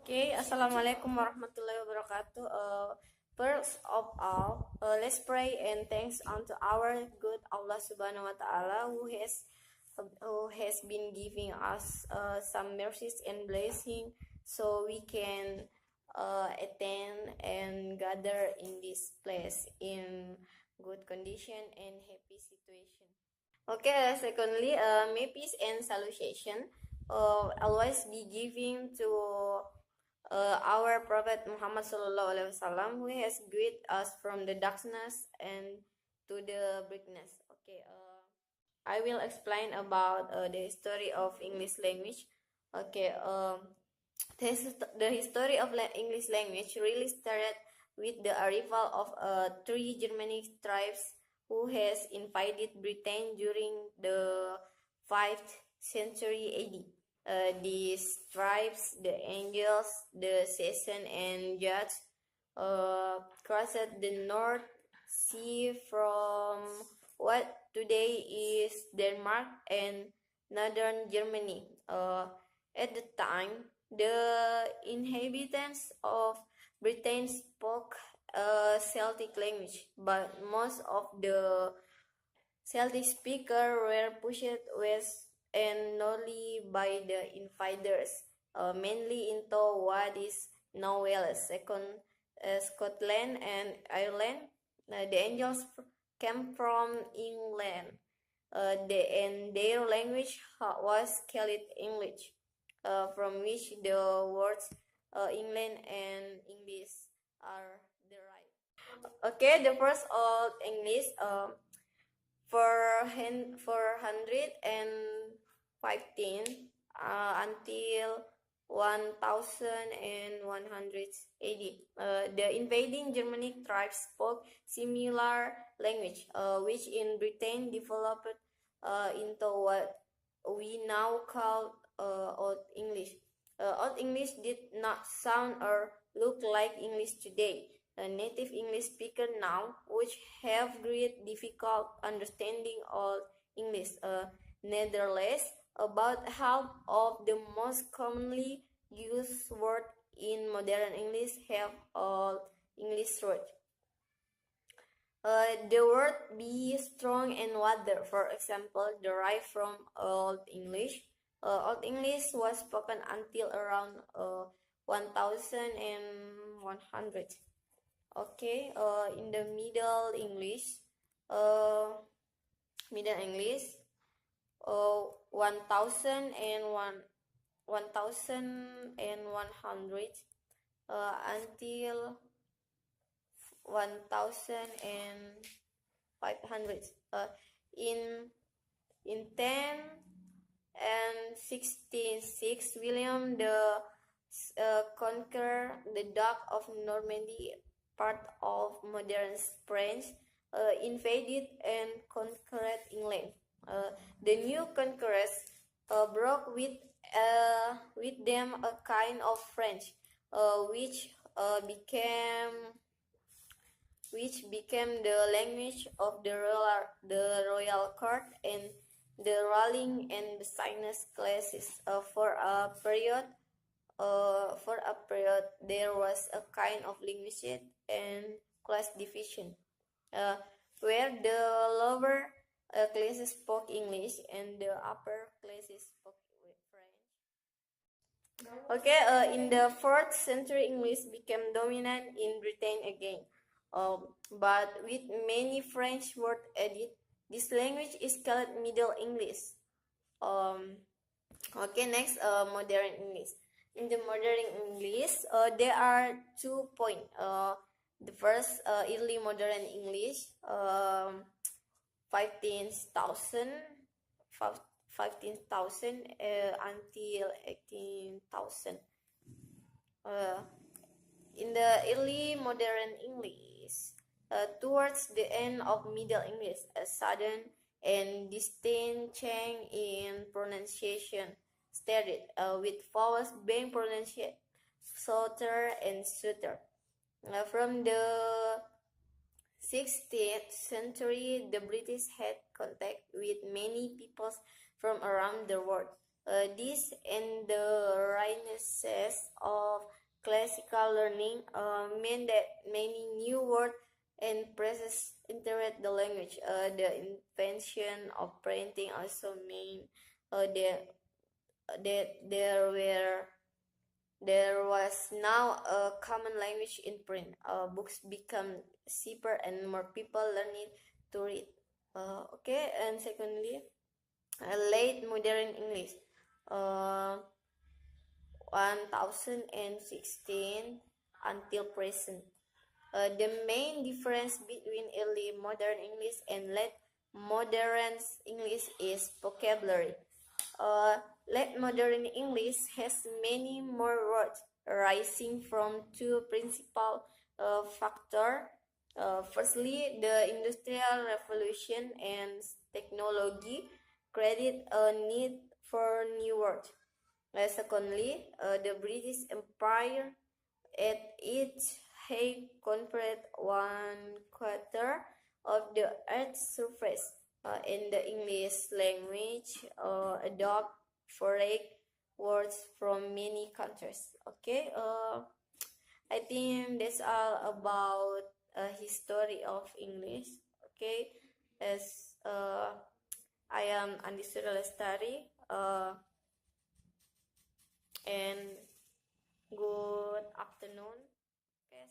Okay, Assalamualaikum warahmatullahi wabarakatuh. First of all, let's pray and thanks unto our good Allah Subhanahu wa Taala who has been giving us some mercies and blessing, so we can attend and gather in this place in good condition and happy situation. Okay, secondly, may peace and salutation always be given to our Prophet Muhammad Sallallahu Alaihi Wasallam, who has guided us from the darkness and to the brightness. Okay, I will explain about the history of English language. Okay, the history of English language really started with the arrival of three Germanic tribes who has invaded Britain during the 5th century AD. These tribes, the Angles, the Saxon, and Jutes, crossed the North Sea from what today is Denmark and northern Germany. At the time, the inhabitants of Britain spoke a Celtic language, but most of the Celtic speakers were pushed west and northly by the invaders, mainly into what is now Wales, Scotland and Ireland. The Angels came from England, and their language was Celtic English, from which the words England and English are derived. Okay, the first Old English for 115 until 1180. The invading Germanic tribes spoke similar language, which in Britain developed into what we now call Old English. Old English did not sound or look like English today. Native English speakers now, which have great difficult understanding Old English. Nevertheless, about half of the most commonly used words in modern English have Old English roots. The word be, strong, and water, for example, derived from Old English. Old English was spoken until around 1100. Okay, in the Middle English, 1100 until 1500. In 1066, William the Conqueror, the Duke of Normandy, part of modern France, invaded and conquered England. The new conquerors brought with them a kind of French, which became the language of the royal court and the ruling and business classes. For a period, there was a kind of linguistic and class division, where the lower classes spoke English and the upper classes spoke French. Okay, in the 4th century, English became dominant in Britain again, but with many French words added. This language is called Middle English. Okay, next, modern English. In the modern English, there are 2 points. The first, early modern English, 15,000 until 18,000. In the early modern English, towards the end of Middle English, a sudden and distinct change in pronunciation started, with vowels being pronounced shorter and shorter. From the 16th century, the British had contact with many peoples from around the world. This and the Renaissance of classical learning meant that many new words and phrases entered the language. The invention of printing also meant that there was now a common language in print. Books become cheaper and more people learned to read. Okay, and secondly, late modern English. Uh, 1016 until present. The main difference between early modern English and late modern English is vocabulary. Uh, Late modern English has many more words, rising from two principal factors. Firstly, the Industrial Revolution and technology created a need for new words. Secondly, the British Empire at its height conquered 1/4 of the Earth's surface. In the English language, adopt foreign words from many countries. Okay, I think that's all about history of English. Okay, as I am Surya Lestari, and good afternoon. Okay,